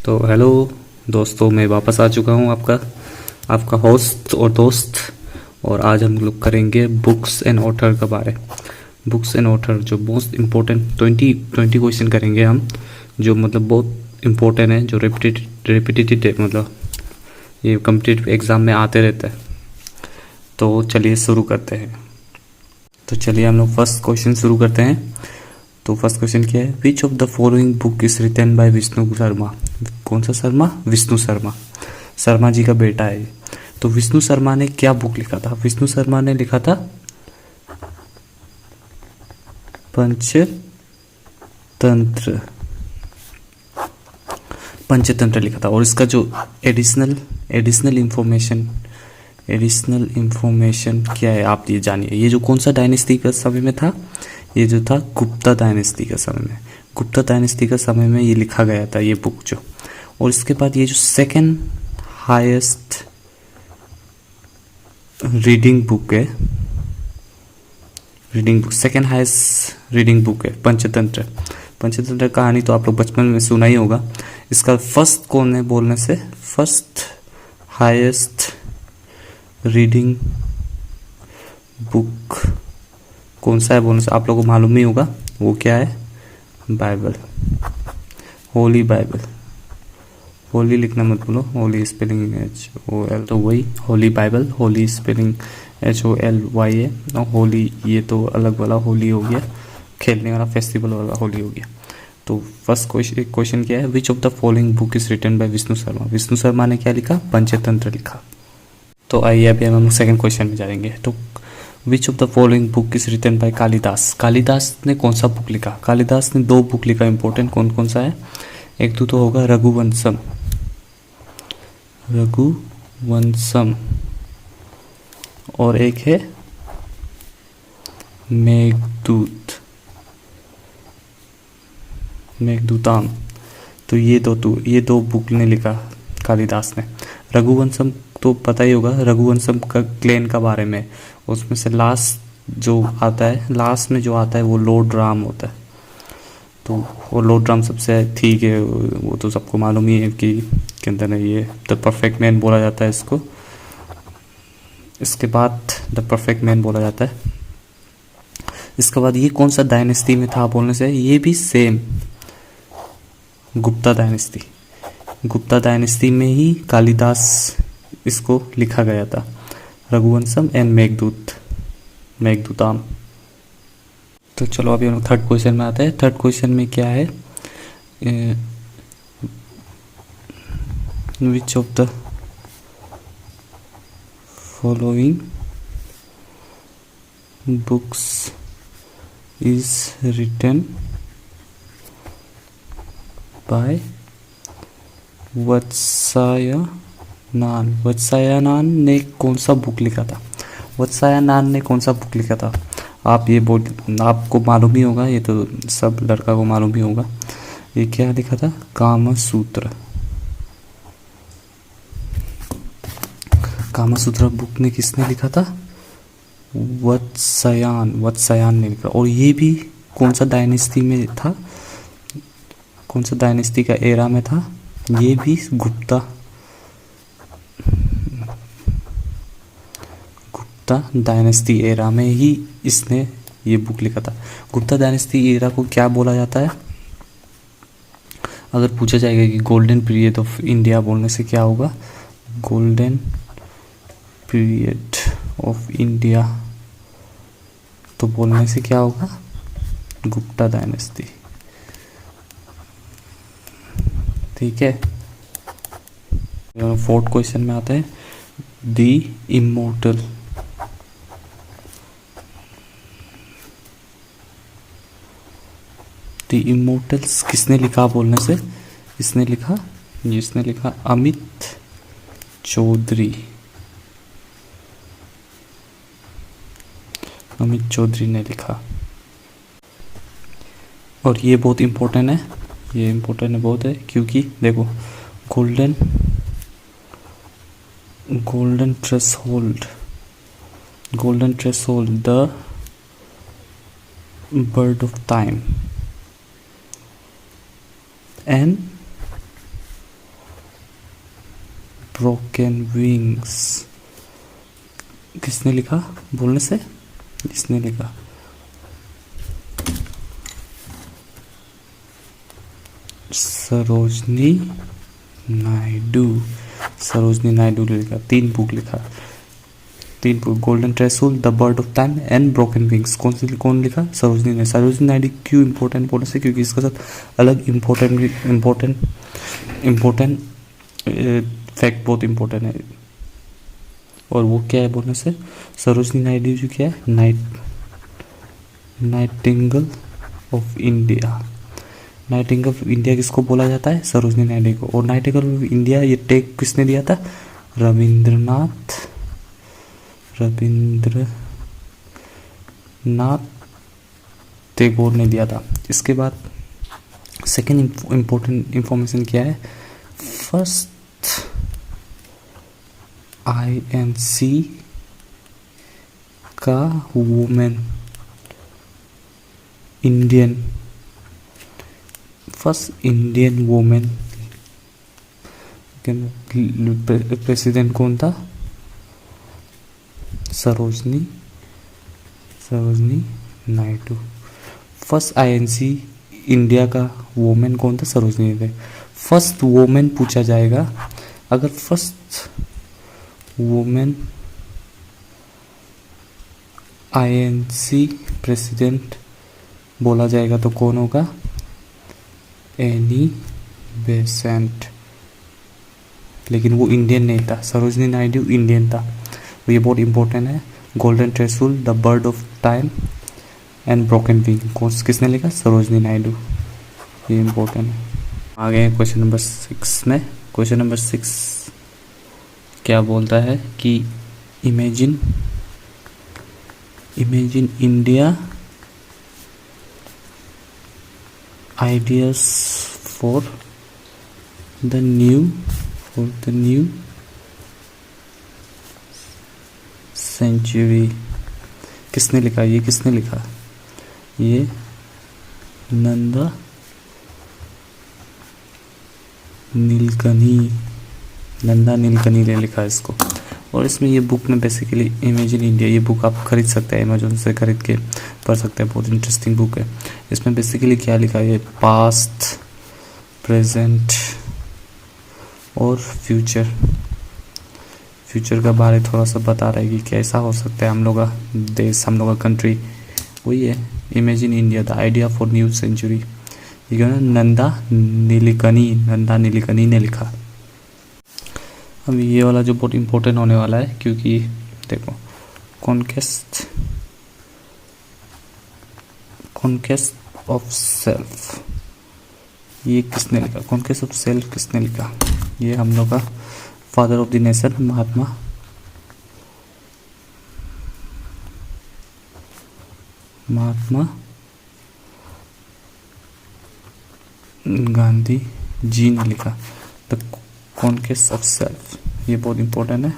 तो हेलो दोस्तों, मैं वापस आ चुका हूँ आपका होस्ट और दोस्त। और आज हम लोग करेंगे बुक्स एंड ऑथर का बारे। बुक्स एंड ऑथर जो मोस्ट इम्पोर्टेंट 20 क्वेश्चन करेंगे हम, जो मतलब बहुत इम्पोर्टेंट है, जो रिपीटेटिव मतलब ये कम्पिटिटिव एग्ज़ाम में आते रहता है। तो चलिए शुरू करते हैं। तो चलिए हम लोग फर्स्ट क्वेश्चन शुरू करते हैं। तो फर्स्ट क्वेश्चन क्या है? Which of the following book is written by Vishnu Sharma? कौन सा शर्मा? विष्णु शर्मा। शर्मा जी का बेटा है। तो विष्णु शर्मा ने क्या बुक लिखा था? विष्णु शर्मा ने लिखा था पंचतंत्र। पंचतंत्र लिखा था। और इसका जो एडिशनल इंफॉर्मेशन क्या है आप ये जानिए। ये जो कौन सा डायनेस्टी का समय में था? ये जो था गुप्ता डायनेस्टी का समय में। गुप्ता डायनेस्टी का समय में ये लिखा गया था ये बुक जो। और इसके बाद ये जो सेकंड हाईएस्ट रीडिंग बुक है, सेकंड हाईएस्ट रीडिंग बुक है पंचतंत्र। पंचतंत्र कहानी तो आप लोग बचपन में सुना ही होगा। इसका फर्स्ट कौन है बोलने से? फर्स्ट हाईएस्ट रीडिंग बुक कौन सा है बोलने से आप लोगों को मालूम ही होगा। वो क्या है? Bible, Holi Bible. होली लिखना मत बोलो, होली स्पेलिंग HOL, तो वही Holi Bible. Holi spelling HOLY है। और होली ये तो अलग वाला होली हो गया, खेलने वाला फेस्टिवल वाला होली हो गया। तो फर्स्ट क्वेश्चन क्या है? Which of the following book is written by Vishnu Sharma? Vishnu Sharma ने क्या लिखा? पंचतंत्र लिखा। तो आइए अभी हम सेकंड क्वेश्चन में जाएंगे। तो which of the following book is written by Kalidas? Kalidas ने कौन सा बुक लिखा? कालिदास ने दो बुक लिखा इंपॉर्टेंट। कौन कौन सा है? एक तो होगा रघुवंशम और एक है मेघदूताम। तो ये दो बुक ने लिखा कालिदास ने। रघुवंशम तो पता ही होगा, रघुवंशम का क्लैन का बारे में। उसमें से लास्ट में जो आता है वो लॉर्ड राम होता है। तो वो लॉर्ड राम सबसे ठीक है, वो तो सबको मालूम ही है कि के अंदर है ये द परफेक्ट मैन बोला जाता है इसको। इसके बाद द परफेक्ट मैन बोला जाता है। इसके बाद ये कौन सा डायनेस्टी में था बोलने से? ये भी सेम गुप्ता डायनेस्टी में ही कालिदास इसको लिखा गया था। रघुवंशम एंड मेघदूताम। तो चलो अभी हम थर्ड क्वेश्चन में आते हैं। थर्ड क्वेश्चन में क्या है? Which of the following books is written by वत्सायनान ने कौन सा बुक लिखा था? वत्सायनान ने कौन सा बुक लिखा था? आपको मालूम ही होगा, ये तो सब लड़का को मालूम ही होगा। ये क्या लिखा था? कामसूत्र बुक ने किसने लिखा था? वत्सायन ने लिखा। और ये भी कौन सा डायनेस्टी में था? कौन सा डायनेस्टी का एरा में था? ये भी गुप्ता डायनेस्टी एरा में ही इसने ये बुक लिखा था। गुप्ता डायनेस्टी एरा को क्या बोला जाता है? अगर पूछा जाएगा कि गोल्डन पीरियड ऑफ इंडिया बोलने से क्या होगा? गोल्डन पीरियड ऑफ इंडिया तो बोलने से क्या होगा? गुप्ता डायनेस्टी। ठीक है। फोर्थ क्वेश्चन में आते हैं। द इमोर्टल्स किसने लिखा बोलने से? जिसने लिखा अमित चौधरी ने लिखा। और ये बहुत इम्पोर्टेंट है, बहुत है, क्योंकि देखो golden threshold, the bird of time and broken wings. किसने लिखा? बोलने से इसने लिखा। सरोजनी नायडू। सरोजनी नायडू ने लिखा। 3 बुक लिखा। 3 book, golden threshold, the bird of time and broken wings. कौन लिखा? सरोजनी नायडू। सरोजनी नायडू क्यों इम्पोर्टेंट बोलने से? क्योंकि इसके साथ अलग इम्पोर्टेंट फैक्ट बहुत इम्पोर्टेंट है। और वो क्या है बोलने से? सरोजनी नायडू जो क्या है? Nightingale of India. Nightingale of India किसको बोला जाता है? सरोजनी नायडू को। और नाइटिंगेल ऑफ इंडिया ये टैग किसने दिया था? रविंद्रनाथ टैगोर ने दिया था। इसके बाद सेकेंड इम्पोर्टेंट इंफॉर्मेशन क्या है? फर्स्ट INC का women first Indian women president कौन था? Sarojini Naidu. First INC India का वुमेन कौन था? सरोजनी नायडू। फर्स्ट वुमेन पूछा जाएगा, अगर फर्स्ट वुमेन INC प्रेसिडेंट बोला जाएगा तो कौन होगा? Annie Besant. लेकिन वो इंडियन नहीं था। सरोजनी नायडू इंडियन था। ये बहुत इंपॉर्टेंट है। Golden threshold, the bird of time and broken wing किसने लिखा? सरोजनी नायडू। ये इंपॉर्टेंट है। आगे क्वेश्चन नंबर 6 में। क्वेश्चन नंबर 6 क्या बोलता है कि imagine India ideas for the new century. किसने लिखा? ये किसने लिखा? ये नंदा नीलकनी ने लिखा इसको। और इसमें ये बुक में बेसिकली इमेजिन इंडिया, ये बुक आप खरीद सकते हैं, अमेजोन से खरीद के पढ़ सकते हैं। बहुत इंटरेस्टिंग बुक है। इसमें बेसिकली क्या लिखा है? पास्ट, प्रेजेंट और फ्यूचर का बारे थोड़ा सा बता रहा है कि कैसा हो सकता है हम लोग का देश, हम लोग का कंट्री। वही है imagine India, the idea for new century. ये क्या है? नंदा नीलकनी ने लिखा। अब ये वाला जो बहुत इम्पोर्टेंट होने वाला है, क्योंकि देखो कॉन्क्वेस्ट ऑफ सेल्फ, ये किसने लिखा? कॉन्क्वेस्ट ऑफ सेल्फ किसने लिखा? ये हम लोग का father of the nation Mahatma Gandhi ji ने लिखा। द कॉन्क्वेस्ट ऑफ सेल्फ, ये बहुत इंपॉर्टेंट है।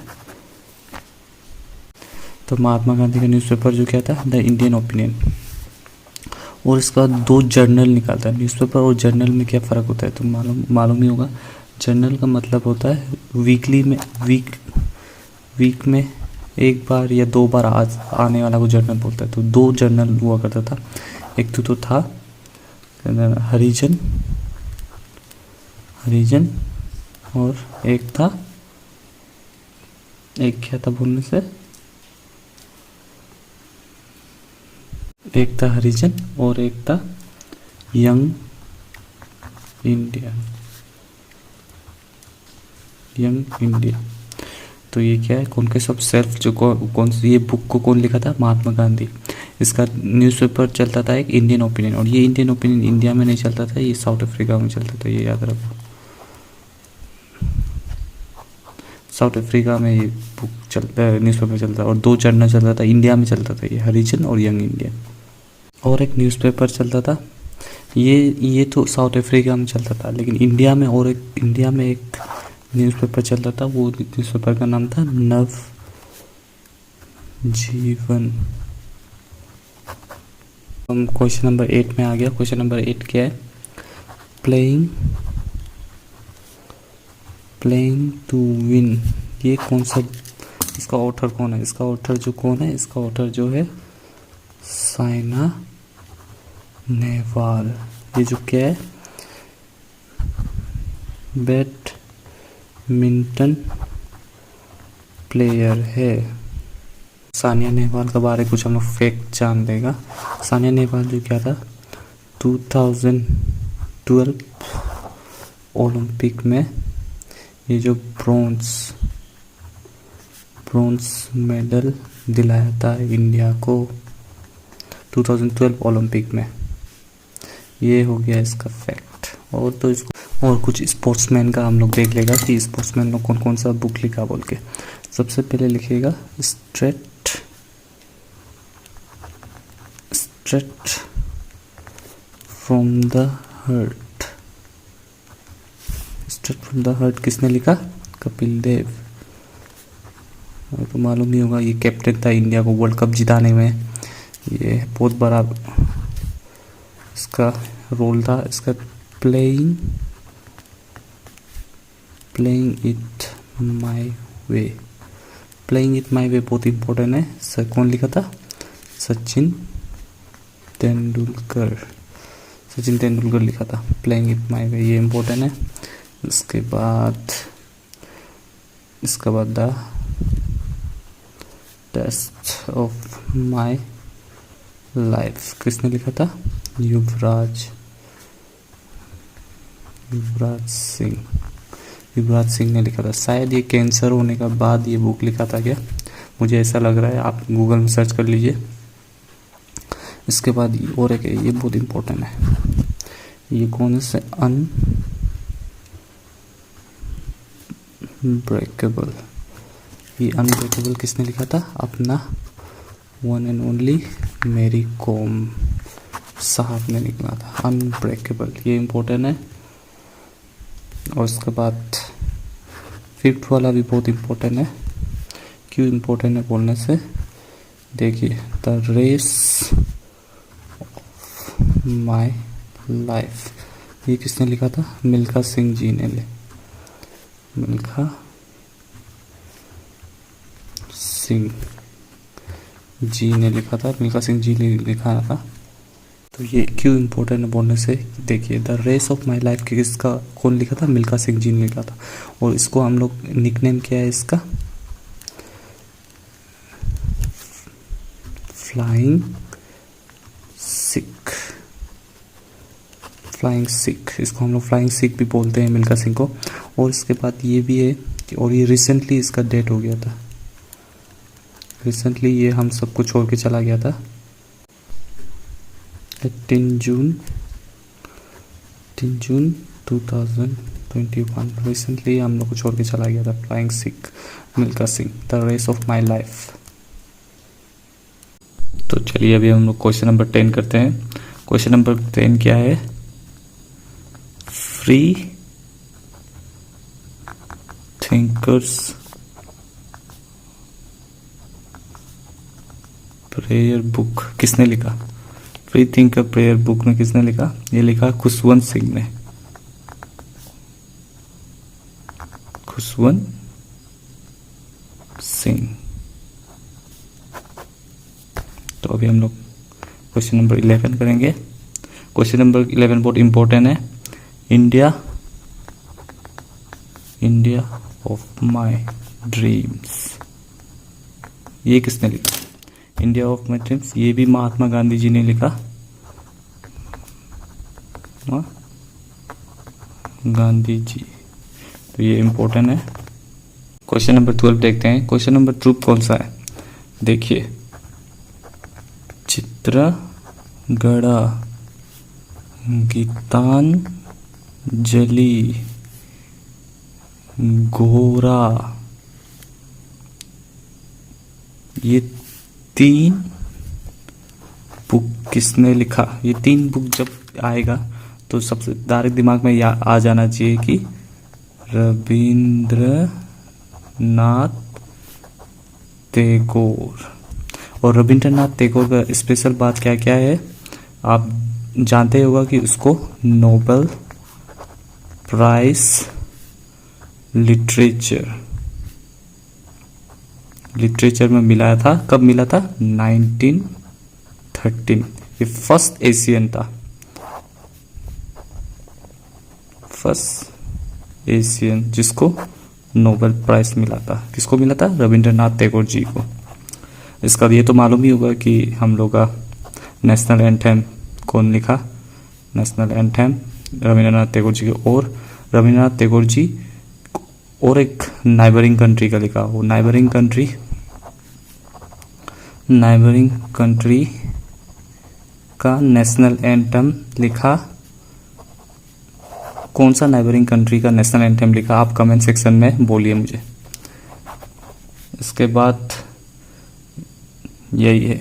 तो महात्मा गांधी का न्यूज़पेपर जो क्या था? The Indian opinion. और इसका 2 जर्नल निकालता है। न्यूज़पेपर और जर्नल में क्या फ़र्क होता है तो मालूम ही होगा। जर्नल का मतलब होता है वीक में 1 बार या 2 बार आज आने वाला को जर्नल बोलता है। तो 2 जर्नल हुआ करता था। एक तो था हरिजन और एक क्या था बोलने से? एक था हरिजन और एक था यंग इंडिया। तो ये क्या है? कॉन्क्वेस्ट ऑफ सेल्फ जो कौन सी ये बुक को कौन लिखा था? महात्मा गांधी। इसका न्यूज़पेपर चलता था एक इंडियन ओपिनियन, और ये इंडियन ओपिनियन इंडिया में नहीं चलता था, ये साउथ अफ्रीका में चलता था। ये याद रखो, साउथ अफ्रीका में ये बुक न्यूज़पेपर चलता था। और 2 जर्नल चलता था, इंडिया में चलता था, ये हरिजन और यंग इंडिया। और एक न्यूज़पेपर चलता था, ये तो साउथ अफ्रीका में चलता था, लेकिन इंडिया में एक न्यूज़पेपर चलता था। वो न्यूज़पेपर का नाम था नव जीवन। हम क्वेश्चन नंबर 8 में आ गया। क्वेश्चन नंबर 8 क्या है? प्लेइंग टू विन, ये कौन सा, इसका ऑथर कौन है? इसका ऑथर जो कौन है, इसका ऑथर जो है साइना नेहवाल। ये जो क्या है, बैडमिंटन प्लेयर है। सानिया नेहवाल के बारे में कुछ हम लोग फैक्ट जान लेगा। सानिया नेहवाल जो क्या था, 2012 ओलंपिक में ये जो ब्रोंज मेडल दिलाया था इंडिया को 2012 ओलंपिक में। ये हो गया इसका फैक्ट। और तो इसको और कुछ स्पोर्ट्समैन का हम लोग देख लेगा कि स्पोर्ट्समैन लोग कौन कौन सा बुक लिखा बोल के। सबसे पहले लिखिएगा straight from the heart. Straight from the heart किसने लिखा? कपिल देव। तो मालूम ही होगा, ये कैप्टन था इंडिया को वर्ल्ड कप जिताने में। ये बहुत बड़ा इसका रोल था। इसका playing it my way, playing it my way बहुत इंपॉर्टेंट है। सर कौन लिखा था? सचिन तेंदुलकर लिखा था प्लेइंग इट माई वे, ये इंपॉर्टेंट है। इसके बाद the test of my life किसने लिखा था? युवराज सिंह ने लिखा था। शायद ये कैंसर होने का बाद ये बुक लिखा था क्या, मुझे ऐसा लग रहा है। आप गूगल में सर्च कर लीजिए। इसके बाद और एक है, ये बहुत इंपॉर्टेंट है। ये कौन से? अनब्रेकेबल। ये अनब्रेकेबल किसने लिखा था? अपना वन एंड ओनली मेरी कॉम साहब ने लिखा था अनब्रेकेबल, ये इंपॉर्टेंट है। और उसके बाद फिफ्थ वाला भी बहुत इंपॉर्टेंट है। क्यों इंपॉर्टेंट है बोलने से, देखिए the race of my life, ये किसने लिखा था? मिल्खा सिंह जी ने मिल्खा सिंह जी ने लिखा था। मिल्खा सिंह जी ने लिखा था। तो ये क्यों इम्पोर्टेंट है बोलने से, देखिए the race of my life किसका कौन लिखा था? मिल्खा सिंह जी ने लिखा था। और इसको हम लोग निकनेम क्या है इसका? फ्लाइंग सिख, इसको हम लोग फ्लाइंग सिख भी बोलते हैं मिल्खा सिंह को। और इसके बाद ये भी है कि और ये रिसेंटली इसका डेथ हो गया था। रिसेंटली ये हम सबको छोड़ के चला गया था। 10 जून 2021 रिसेंटली हम लोग को छोड़ के चला गया था flying Sikh Milkha Singh. The race of my life. तो चलिए अभी हम लोग क्वेश्चन नंबर 10 करते हैं। क्वेश्चन नंबर 10 क्या है? फ्री थिंकर्स प्रेयर बुक किसने लिखा? फ्री थिंकर प्रेयर बुक में किसने लिखा? ये लिखा खुशवंत सिंह ने। खुशवंत सिंह। तो अभी हम लोग क्वेश्चन नंबर 11 करेंगे। क्वेश्चन नंबर 11 बहुत इंपॉर्टेंट है। इंडिया ऑफ माई ड्रीम्स, ये किसने लिखा? इंडिया ऑफ माई ड्रीम्स, ये भी महात्मा गांधी जी ने लिखा। गांधी जी, तो ये इंपॉर्टेंट है। क्वेश्चन नंबर 12 देखते हैं। क्वेश्चन नंबर 12 कौन सा है? देखिए चित्रगढ़ा गीतांजलि घोरा, ये 3 बुक किसने लिखा? ये 3 बुक जब आएगा तो सबसे डायरेक्ट दिमाग में आ जाना चाहिए कि रविंद्रनाथ टैगोर। और रविंद्रनाथ टैगोर का स्पेशल बात क्या क्या है आप जानते होगा कि उसको नोबेल प्राइज लिटरेचर में मिलाया था। कब मिला था? 1913। ये फर्स्ट एशियन था, फर्स्ट एशियन जिसको नोबेल प्राइज मिला था। किसको मिला था? रविंद्रनाथ टैगोर जी को। इसका ये तो मालूम ही होगा कि हम लोग का नेशनल एंथम कौन लिखा? नेशनल एंथम रविंद्रनाथ टैगोर जी को। और रविंद्रनाथ टैगोर जी और एक नाइबरिंग कंट्री का लिखा। वो नाइबरिंग कंट्री का नेशनल एंथम लिखा। कौन सा नाइबरिंग कंट्री का नेशनल एंथम लिखा? आप कमेंट सेक्शन में बोलिए मुझे। इसके बाद यही है,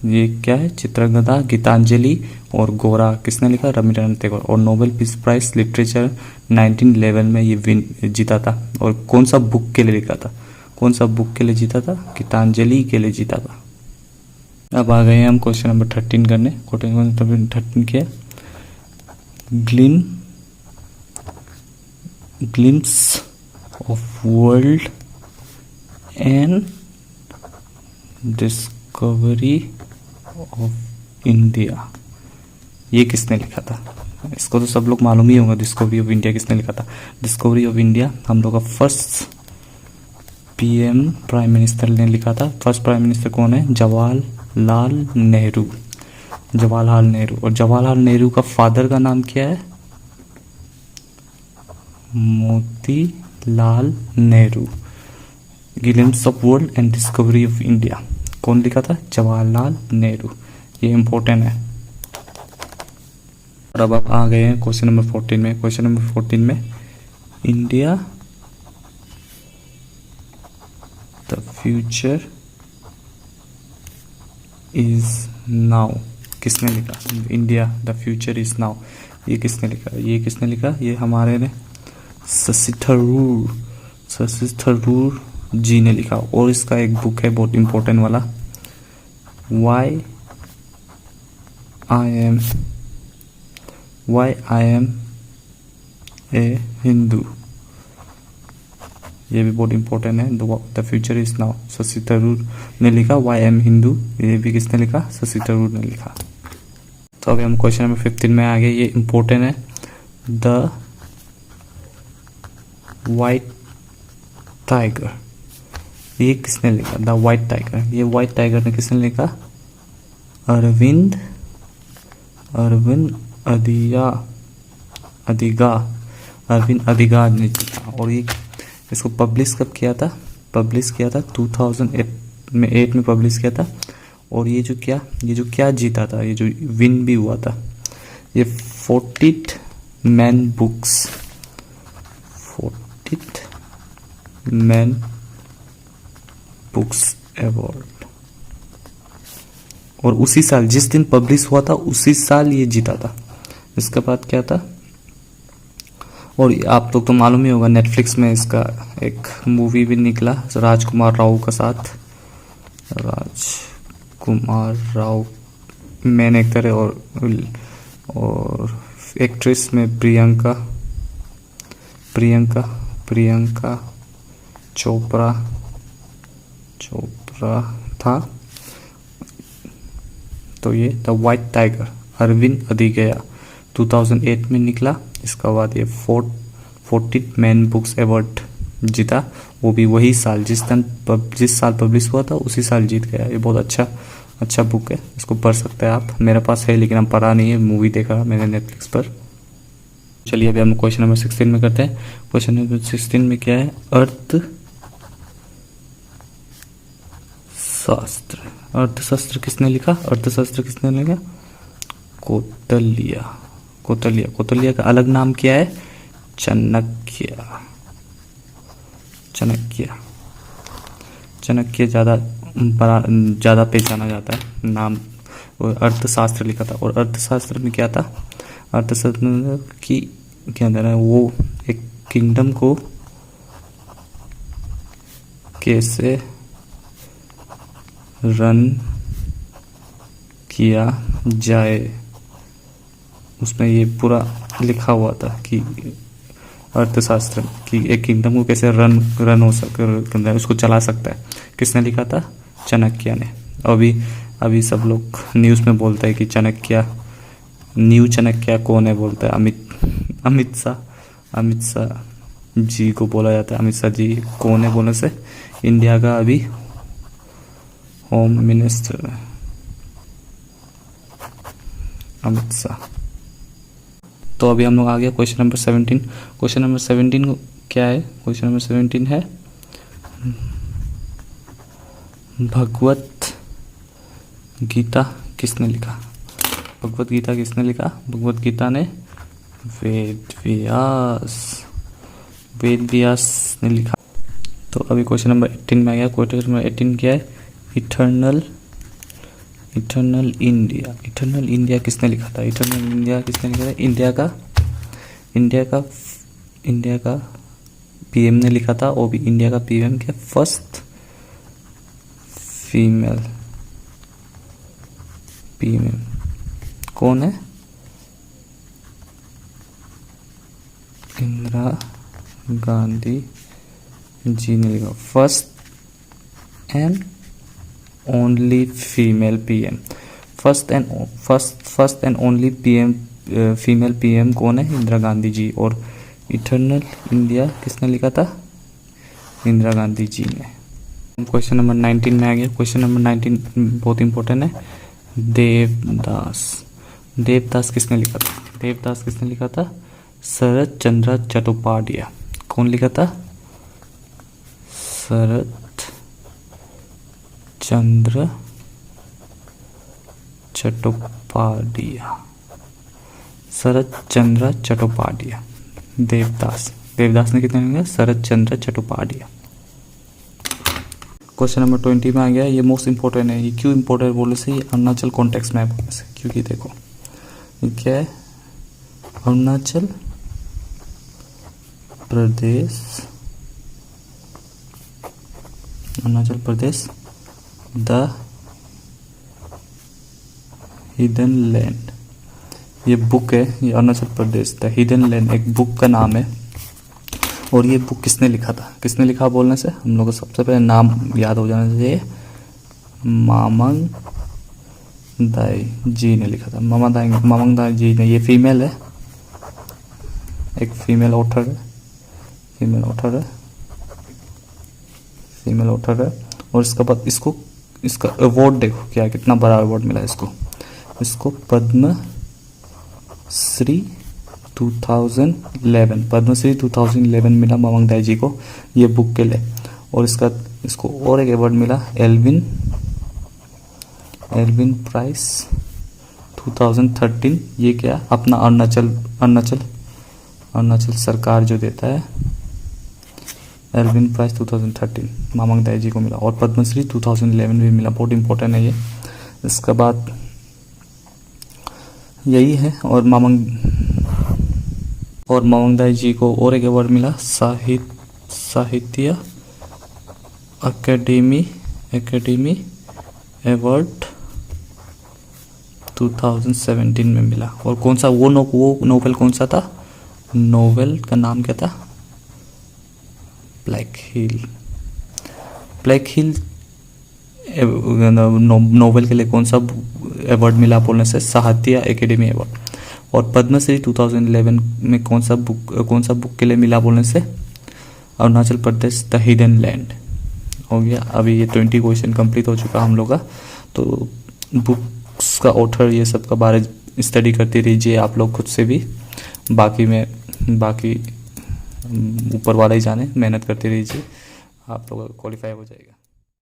ये क्या है? चित्रगता, गीतांजलि और गोरा किसने लिखा? रविंद्रनाथ टैगोर। और नोबेल पीस प्राइज लिटरेचर 1911 में ये जीता था। और कौन सा बुक के लिए लिखा था? कौन सा बुक के लिए जीता था? गीतांजलि के लिए जीता था। अब आ गए हम क्वेश्चन नंबर 13 करने। क्वेश्चन नंबर 13 क्या है? Glimpse of world and discovery of India. ये किसने लिखा था? इसको तो सब लोग मालूम ही होगा। डिस्कवरी ऑफ इंडिया किसने लिखा था? डिस्कवरी ऑफ इंडिया हम लोग का फर्स्ट पीएम प्राइम मिनिस्टर ने लिखा था। फर्स्ट प्राइम मिनिस्टर कौन है? जवाहरलाल नेहरू। जवाहरलाल नेहरू। और जवाहरलाल नेहरू का फादर का नाम क्या है? Motilal Nehru. Glimpse of world and discovery of India कौन लिखा था? जवाहरलाल नेहरू। ये इंपॉर्टेंट है। और अब आप आ गए हैं क्वेश्चन नंबर 14 में। क्वेश्चन नंबर 14 में India the future is now किसने लिखा? India the future is now ये किसने लिखा? ये किसने लिखा? ये हमारे ने शशि थरूर जी ने लिखा। और इसका एक बुक है बहुत इंपॉर्टेंट वाला, why I am a Hindu. ये भी बहुत इंपॉर्टेंट है। The future is now Shashi Tharoor ने लिखा। वाई एम हिंदू ये भी किसने लिखा? शशि थरूर ने लिखा। तो अभी हम क्वेश्चन नंबर 15 में आ गए। ये इंपॉर्टेंट है। द व्हाइट टाइगर ये किसने लिखा? The white tiger. ये व्हाइट टाइगर ने किसने लिखा? अरविंद अधिगा ने लिखा। और ये इसको पब्लिश कब किया था? पब्लिश किया था 2008 में पब्लिश किया था। और ये जो क्या जीता था? ये जो विन भी हुआ था, ये 40th मैन बुक्स अवार्ड। और उसी साल जिस दिन पब्लिश हुआ था उसी साल ये जीता था। इसके बाद क्या था? और आप लोग तो मालूम ही होगा नेटफ्लिक्स में इसका एक मूवी भी निकला राजकुमार राव का साथ। राजकुमार राव मेन एक्टर है और एक्ट्रेस में प्रियंका चोपड़ा था। तो ये द व्हाइट टाइगर अरविंद अधिगया 2008 में निकला। इसका बाद ये 40th मैन बुक्स अवार्ड जीता। वो भी वही साल जिस साल पब्लिश हुआ था उसी साल जीत गया। ये बहुत अच्छा बुक है, इसको पढ़ सकते हैं आप। मेरे पास है लेकिन हम पढ़ा नहीं है, मूवी देखा मैंने नेटफ्लिक्स पर। चलिए अभी हम क्वेश्चन नंबर 16 में करते हैं। क्वेश्चन नंबर 16 में क्या है? अर्थशास्त्र किसने लिखा? कौटिल्य का अलग नाम क्या है? चाणक्य ज्यादा पहचाना जाता है नाम। और अर्थशास्त्र लिखा था। और अर्थशास्त्र में क्या था? अर्थशास्त्र की क्या अंदर है? वो एक किंगडम को कैसे रन किया जाए, उसमें ये पूरा लिखा हुआ था कि अर्थशास्त्र कि एक किंगडम को कैसे रन हो सकता है, उसको चला सकता है, किसने लिखा था? चाणक्य ने। अभी सब लोग न्यूज़ में बोलते हैं कि न्यू चाणक्य कौन है, बोलता है अमित शाह जी को बोला जाता है। अमित शाह जी कौन है बोलने से इंडिया का अभी होम मिनिस्टर अमित शाह। तो अभी हम लोग आ गया क्वेश्चन नंबर 17। क्वेश्चन नंबर 17 क्या है? क्वेश्चन नंबर 17 है भगवत गीता किसने लिखा? भगवत गीता किसने लिखा? भगवत गीता ने वेद व्यास ने लिखा। तो अभी क्वेश्चन नंबर 18 में आ गया। क्वेश्चन नंबर 18 क्या है? इटर्नल इंडिया किसने लिखा था? इटर्नल इंडिया किसने लिखा था? इंडिया का पीएम ने लिखा था। और भी इंडिया का पीएम क्या? फर्स्ट फीमेल पीएम कौन है? इंदिरा गांधी जी ने लिखा। First and only female PM. First and only PM female PM कौन है? इंदिरा गांधी जी। और इटर्नल इंडिया किसने लिखा था? इंदिरा गांधी जी ने। क्वेश्चन नंबर 19 में आ गया। क्वेश्चन नंबर 19 बहुत इंपॉर्टेंट है। देवदास किसने लिखा था? देवदास किसने लिखा था? शरत चंद्र चट्टोपाध्याय। कौन लिखा था? शरत चंद्र चट्टोपाध्याय। देवदास ने कितने लिखा? शरत चंद्र चट्टोपाध्याय। क्वेश्चन नंबर 20 में आ गया। ये मोस्ट इंपॉर्टेंट है। ये क्यों इंपॉर्टेंट बोले से? ये अरुणाचल कॉन्टेक्स्ट में बोलने से, क्योंकि देखो ये क्या है? Arunachal Pradesh the hidden land. ये बुक है, ये Arunachal Pradesh the hidden land एक बुक का नाम है। और ये बुक किसने लिखा था? किसने लिखा बोलने से हम लोग को सबसे पहले नाम याद हो जाना चाहिए। मामंग दाई जी ने लिखा था। मामंग दाई जी ने। ये फीमेल है, एक फीमेल ऑथर है। और इसका बाद इसका अवार्ड देखो क्या, कितना बड़ा अवार्ड मिला इसको पद्मश्री 2011 मिला मामंग दाई जी को ये बुक के लिए। और इसको और एक अवार्ड मिला एल्विन प्राइस 2013। ये क्या? अपना अरुणाचल सरकार जो देता है, एल्विन प्राइस 2013 मामंग दाई जी को मिला। और पद्मश्री 2011 भी मिला। बहुत इंपॉर्टेंट है ये। इसके बाद यही है। और मामंग दाई जी को और एक अवार्ड मिला साहित्य अकेडमी अवार्ड 2017 में मिला। और कौन सा वो नोवेल कौन सा था? नोवेल का नाम क्या था? ब्लैक हिल नोवेल के लिए कौन सा अवार्ड मिला बोलने से? साहित्य अकेडमी अवार्ड। और पद्मश्री 2011 में कौन सा बुक के लिए मिला बोलने से? Arunachal Pradesh the hidden land. हो गया। अभी ये 20 क्वेश्चन कंप्लीट हो चुका हम लोग का। तो बुक्स का ऑथर ये सब का बारे स्टडी करते रहिए आप लोग खुद से भी। बाकी ऊपर वाला ही जाने, मेहनत करते रहिए, आप लोग क्वालिफाई हो जाएगा।